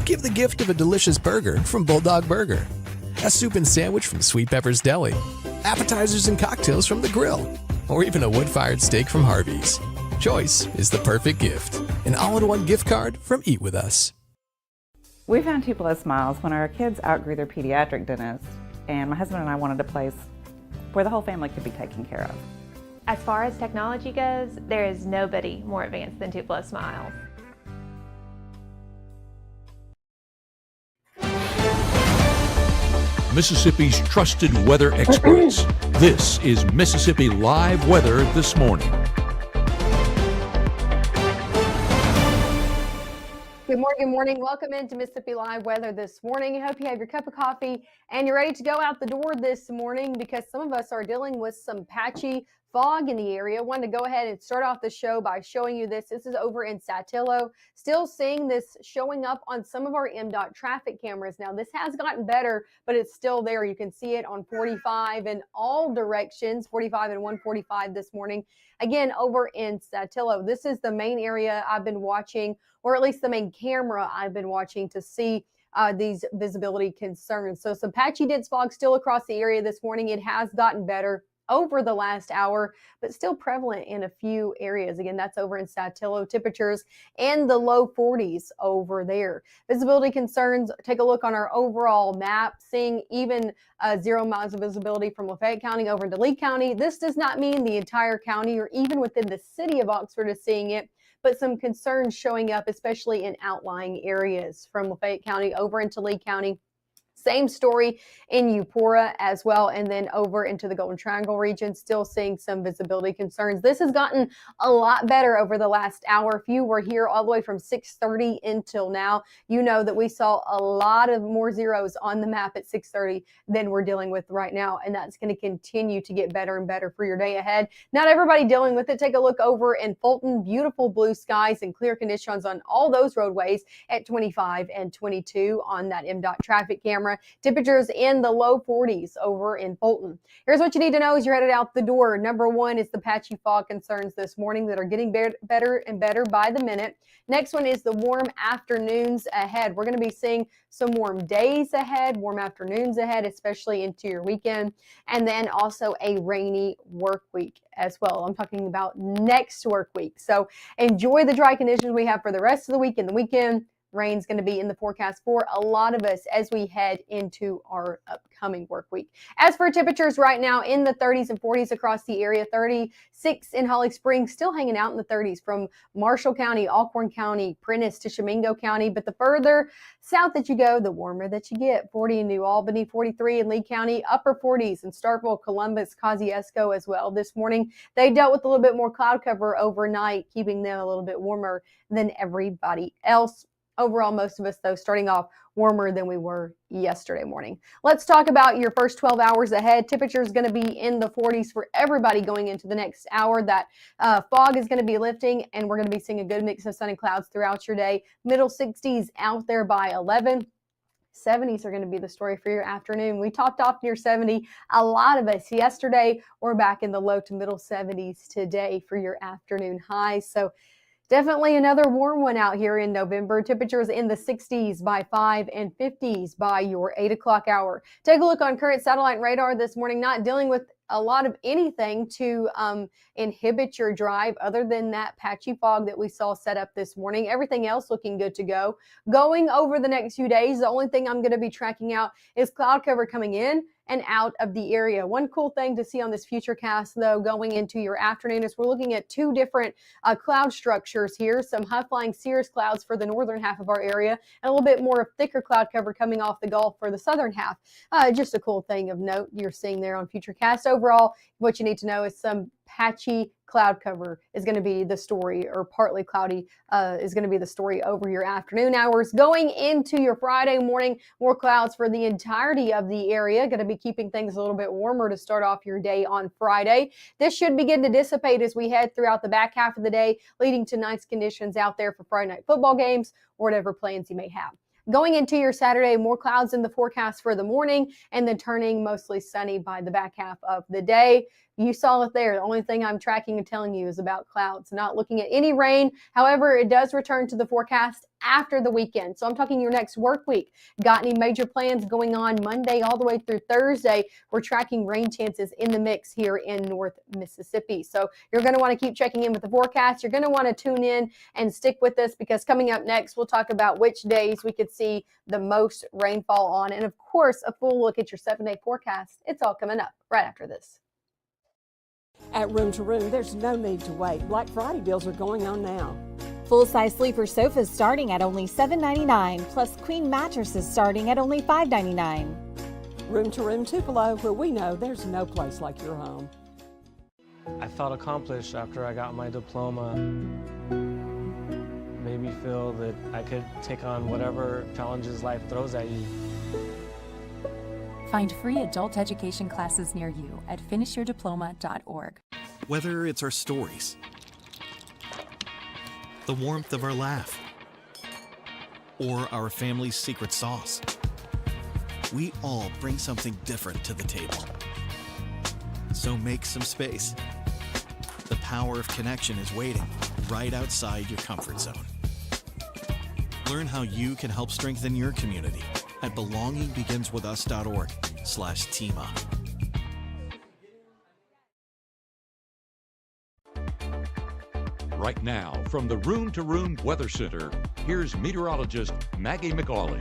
Give the gift of a delicious burger from Bulldog Burger, a soup and sandwich from Sweet Pepper's Deli, appetizers and cocktails from The Grill, or even a wood-fired steak from Harvey's. Choice is the perfect gift. An all-in-one gift card from Eat With Us. We found 2+ Smiles when our kids outgrew their pediatric dentist, and my husband and I wanted a place where the whole family could be taken care of. As far as technology goes, there is nobody more advanced than 2+ Smiles. Mississippi's trusted weather experts. This is Mississippi Live Weather This Morning. Good morning. Welcome into Mississippi Live Weather This Morning. I hope you have your cup of coffee and you're ready to go out the door this morning because some of us are dealing with some patchy fog in the area. I wanted to go ahead and start off the show by showing you this. This is over in Saltillo. Still seeing this showing up on some of our MDOT traffic cameras. Now, this has gotten better, but it's still there. You can see it on 45 in all directions, 45 and 145 this morning. Again, over in Saltillo, this is the main area I've been watching, or at least the main camera I've been watching to see these visibility concerns. So some patchy dense fog still across the area this morning. It has gotten better over the last hour, but still prevalent in a few areas. Again, that's over in Saltillo. Temperatures in the low 40s over there. Visibility concerns, take a look on our overall map, seeing even 0 miles of visibility from Lafayette County over into Lee County. This does not mean the entire county or even within the city of Oxford is seeing it, but some concerns showing up, especially in outlying areas from Lafayette County over into Lee County. Same story in Eupora as well, and then over into the Golden Triangle region, still seeing some visibility concerns. This has gotten a lot better over the last hour. If you were here all the way from 6:30 until now, you know that we saw a lot of more zeros on the map at 6:30 than we're dealing with right now, and that's going to continue to get better and better for your day ahead. Not everybody dealing with it. Take a look over in Fulton. Beautiful blue skies and clear conditions on all those roadways at 25 and 22 on that MDOT traffic camera. Temperatures in the low 40s over in Fulton. Here's what you need to know as you're headed out the door. Number one is the patchy fog concerns this morning that are getting better and better by the minute. Next one is the warm afternoons ahead. We're going to be seeing some warm days ahead, warm afternoons ahead, especially into your weekend. And then also a rainy work week as well. I'm talking about next work week. So enjoy the dry conditions we have for the rest of the week and the weekend. Rain's going to be in the forecast for a lot of us as we head into our upcoming work week. As for temperatures right now in the 30s and 40s across the area, 36 in Holly Springs, still hanging out in the 30s from Marshall County, Alcorn County, Prentiss to Shamingo County. But the further south that you go, the warmer that you get. 40 in New Albany, 43 in Lee County, upper 40s in Starkville, Columbus, Kosciuszko as well. This morning, they dealt with a little bit more cloud cover overnight, keeping them a little bit warmer than everybody else. Overall, most of us, though, starting off warmer than we were yesterday morning. Let's talk about your first 12 hours ahead. Temperature is going to be in the 40s for everybody going into the next hour. That fog is going to be lifting, and we're going to be seeing a good mix of sun and clouds throughout your day. Middle 60s out there by 11. 70s are going to be the story for your afternoon. We topped off near 70. A lot of us yesterday. We're back in the low to middle 70s today for your afternoon highs. So definitely another warm one out here in November. Temperatures in the 60s by 5 and 50s by your 8 o'clock hour. Take a look on current satellite radar this morning, not dealing with a lot of anything to inhibit your drive other than that patchy fog that we saw set up this morning. Everything else looking good to go. Going over the next few days, the only thing I'm going to be tracking out is cloud cover coming in and out of the area. One cool thing to see on this futurecast, though, going into your afternoon is we're looking at two different cloud structures here. Some high-flying cirrus clouds for the northern half of our area, and a little bit more of thicker cloud cover coming off the Gulf for the southern half. Just a cool thing of note you're seeing there on futurecast. Overall, what you need to know is some patchy cloud cover is going to be the story, or partly cloudy is going to be the story over your afternoon hours. Going into your Friday morning, more clouds for the entirety of the area. Going to be keeping things a little bit warmer to start off your day on Friday. This should begin to dissipate as we head throughout the back half of the day, leading to nice conditions out there for Friday night football games or whatever plans you may have. Going into your Saturday, more clouds in the forecast for the morning and then turning mostly sunny by the back half of the day. You saw it there. The only thing I'm tracking and telling you is about clouds, not looking at any rain. However, it does return to the forecast after the weekend. So I'm talking your next work week. Got any major plans going on Monday all the way through Thursday? We're tracking rain chances in the mix here in North Mississippi. So you're going to want to keep checking in with the forecast. You're going to want to tune in and stick with us, because coming up next, we'll talk about which days we could see the most rainfall on. And of course, a full look at your 7-day forecast. It's all coming up right after this. At Room to Room, there's no need to wait. Black Friday deals are going on now. Full-size sleeper sofas starting at only $7.99, plus queen mattresses starting at only $5.99. Room to Room Tupelo, where we know there's no place like your home. I felt accomplished after I got my diploma. Made me feel that I could take on whatever challenges life throws at you. Find free adult education classes near you at finishyourdiploma.org. Whether it's our stories, the warmth of our laugh, or our family's secret sauce, we all bring something different to the table. So make some space. The power of connection is waiting right outside your comfort zone. Learn how you can help strengthen your community at belongingbeginswithus.org/teamup. Right now, from the Room to Room Weather Center, here's meteorologist Maggie McAuley.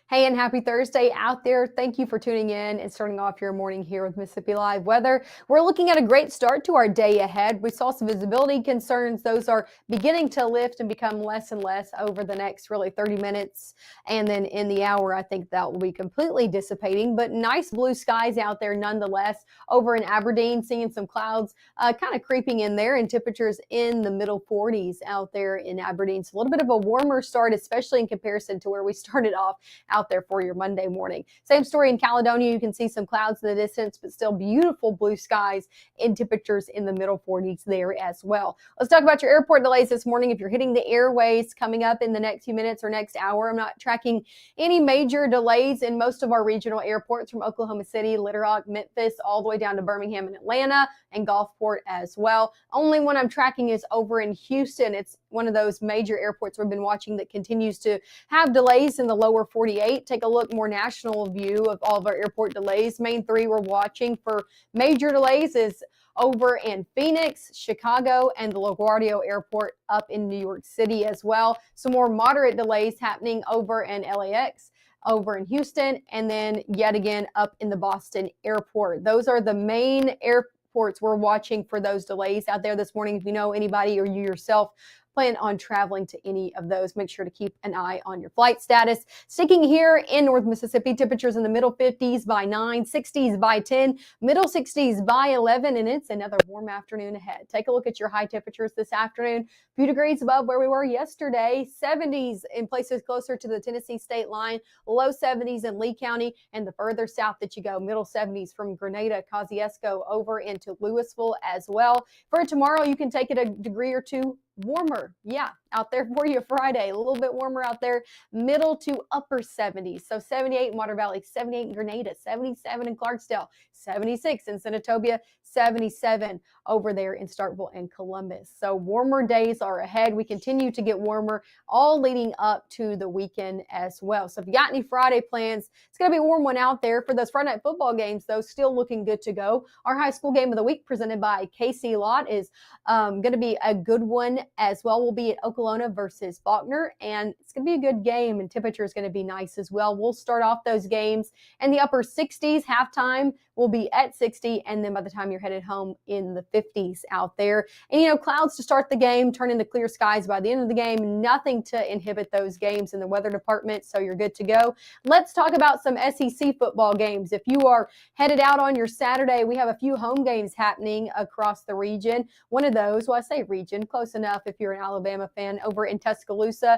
Hey, and happy Thursday out there. Thank you for tuning in and starting off your morning here with Mississippi Live Weather. We're looking at a great start to our day ahead. We saw some visibility concerns. Those are beginning to lift and become less and less over the next really 30 minutes. And then in the hour, I think that will be completely dissipating, but nice blue skies out there nonetheless. Over in Aberdeen, seeing some clouds kind of creeping in there, and temperatures in the middle 40s out there in Aberdeen. So a little bit of a warmer start, especially in comparison to where we started off out there for your Monday morning. Same story in Caledonia. You can see some clouds in the distance, but still beautiful blue skies and temperatures in the middle 40s there as well. Let's talk about your airport delays this morning. If you're hitting the airways coming up in the next few minutes or next hour, I'm not tracking any major delays in most of our regional airports from Oklahoma City, Little Rock, Memphis, all the way down to Birmingham and Atlanta and Gulfport as well. Only one I'm tracking is over in Houston. It's one of those major airports we've been watching that continues to have delays in the lower 48. Take a look, more national view of all of our airport delays. Main three we're watching for major delays is over in Phoenix, Chicago, and the LaGuardia Airport up in New York City as well. Some more moderate delays happening over in LAX, over in Houston, and then yet again up in the Boston Airport. Those are the main airports we're watching for those delays out there this morning. If you know anybody or you yourself plan on traveling to any of those, make sure to keep an eye on your flight status. Sticking here in North Mississippi, temperatures in the middle 50s by 9, 60s by 10, middle 60s by 11, and it's another warm afternoon ahead. Take a look at your high temperatures this afternoon. A few degrees above where we were yesterday, 70s in places closer to the Tennessee state line, low 70s in Lee County, and the further south that you go, middle 70s from Grenada, Kosciuszko over into Louisville as well. For tomorrow, you can take it a degree or two warmer. Yeah, out there for you Friday. A little bit warmer out there, middle to upper 70s. So 78 in Water Valley, 78 in Grenada, 77 in Clarksdale, 76 in Senatobia, 77 over there in Starkville and Columbus. So warmer days are ahead. We continue to get warmer, all leading up to the weekend as well. So if you got any Friday plans, it's going to be a warm one out there. For those Friday night football games, though, still looking good to go. Our high school game of the week presented by KC Lott is going to be a good one as well. We'll be at Okolona versus Faulkner, and it's going to be a good game, and temperature is going to be nice as well. We'll start off those games in the upper 60s. Halftime will be at 60, and then by the time you're headed home in the 50s out there. And, you know, clouds to start the game, turn into clear skies by the end of the game. Nothing to inhibit those games in the weather department, so you're good to go. Let's talk about some SEC football games. If you are headed out on your Saturday, we have a few home games happening across the region. One of those, well, I say region, close enough if you're an Alabama fan, over in Tuscaloosa.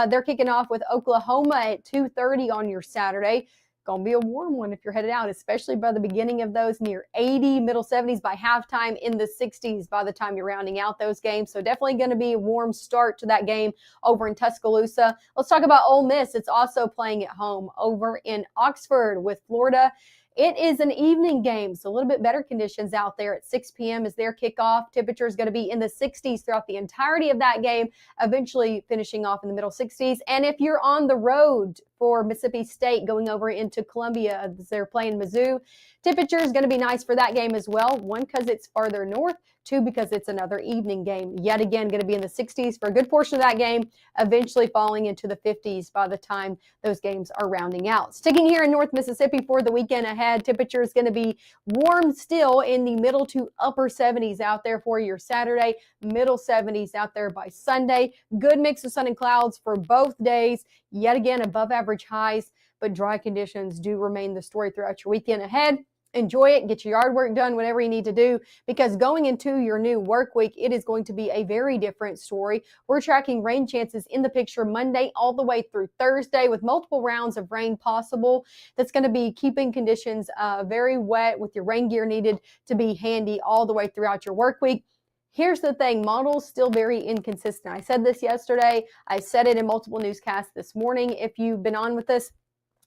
They're kicking off with Oklahoma at 2:30 on your Saturday. Going to be a warm one if you're headed out, especially by the beginning of those, near 80, middle 70s by halftime, in the 60s by the time you're rounding out those games. So definitely going to be a warm start to that game over in Tuscaloosa. Let's talk about Ole Miss. It's also playing at home over in Oxford with Florida. It is an evening game, so a little bit better conditions out there at 6 p.m. is their kickoff. Temperature is going to be in the 60s throughout the entirety of that game, eventually finishing off in the middle 60s. And if you're on the road for Mississippi State going over into Columbia as they're playing Mizzou, temperature is going to be nice for that game as well. One, because it's farther north. Two, because it's another evening game. Yet again, going to be in the 60s for a good portion of that game, eventually falling into the 50s by the time those games are rounding out. Sticking here in North Mississippi for the weekend ahead, temperature is going to be warm still in the middle to upper 70s out there for your Saturday, middle 70s out there by Sunday. Good mix of sun and clouds for both days. Yet again, above average highs, but dry conditions do remain the story throughout your weekend ahead. Enjoy it, get your yard work done, whatever you need to do, because going into your new work week, it is going to be a very different story. We're tracking rain chances in the picture Monday all the way through Thursday with multiple rounds of rain possible. That's going to be keeping conditions very wet with your rain gear needed to be handy all the way throughout your work week. Here's the thing, models still very inconsistent. I said this yesterday. I said it in multiple newscasts this morning. If you've been on with us,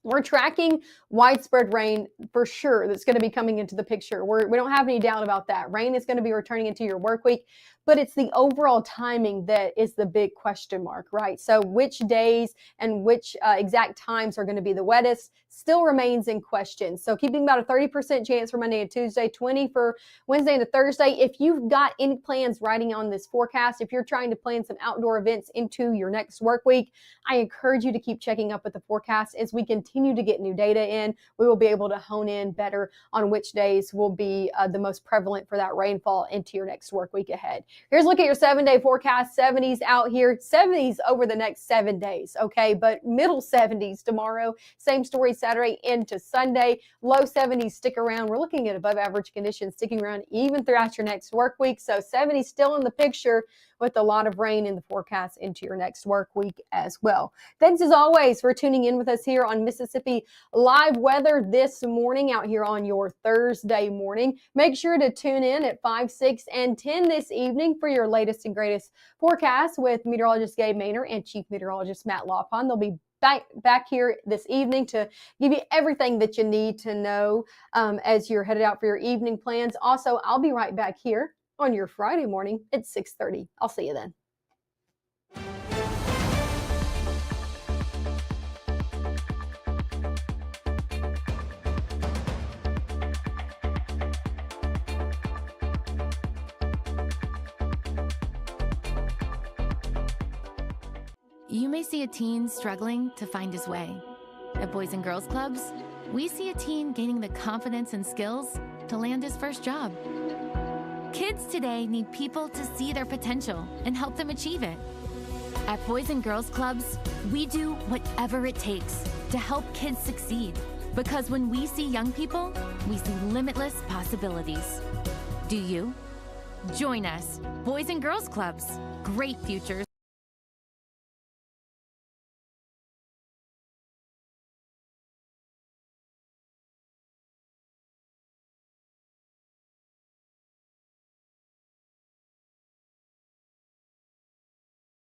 we're tracking widespread rain for sure that's going to be coming into the picture. We don't have any doubt about that. Rain is going to be returning into your work week, but it's the overall timing that is the big question mark, right? So which days and which exact times are going to be the wettest still remains in question. So keeping about a 30% chance for Monday and Tuesday, 20 for Wednesday and Thursday. If you've got any plans writing on this forecast, if you're trying to plan some outdoor events into your next work week, I encourage you to keep checking up with the forecast. As we continue to get new data in, we will be able to hone in better on which days will be the most prevalent for that rainfall into your next work week ahead. Here's a look at your 7-day forecast. 70s out here, 70s over the next 7 days, okay? But middle 70s tomorrow. Same story Saturday into Sunday. Low 70s stick around. We're looking at above average conditions sticking around even throughout your next work week. So 70s still in the picture with a lot of rain in the forecast into your next work week as well. Thanks as always for tuning in with us here on Mississippi Live Weather this morning out here on your Thursday morning. Make sure to tune in at 5, 6, and 10 this evening for your latest and greatest forecast with meteorologist Gabe Maynor and Chief Meteorologist Matt Lawpon. They'll be back here this evening to give you everything that you need to know as you're headed out for your evening plans. Also, I'll be right back here on your Friday morning at 6:30. I'll see you then. You may see a teen struggling to find his way. At Boys and Girls Clubs, we see a teen gaining the confidence and skills to land his first job. Kids today need people to see their potential and help them achieve it. At Boys and Girls Clubs, we do whatever it takes to help kids succeed. Because when we see young people, we see limitless possibilities. Do you? Join us, Boys and Girls Clubs. Great futures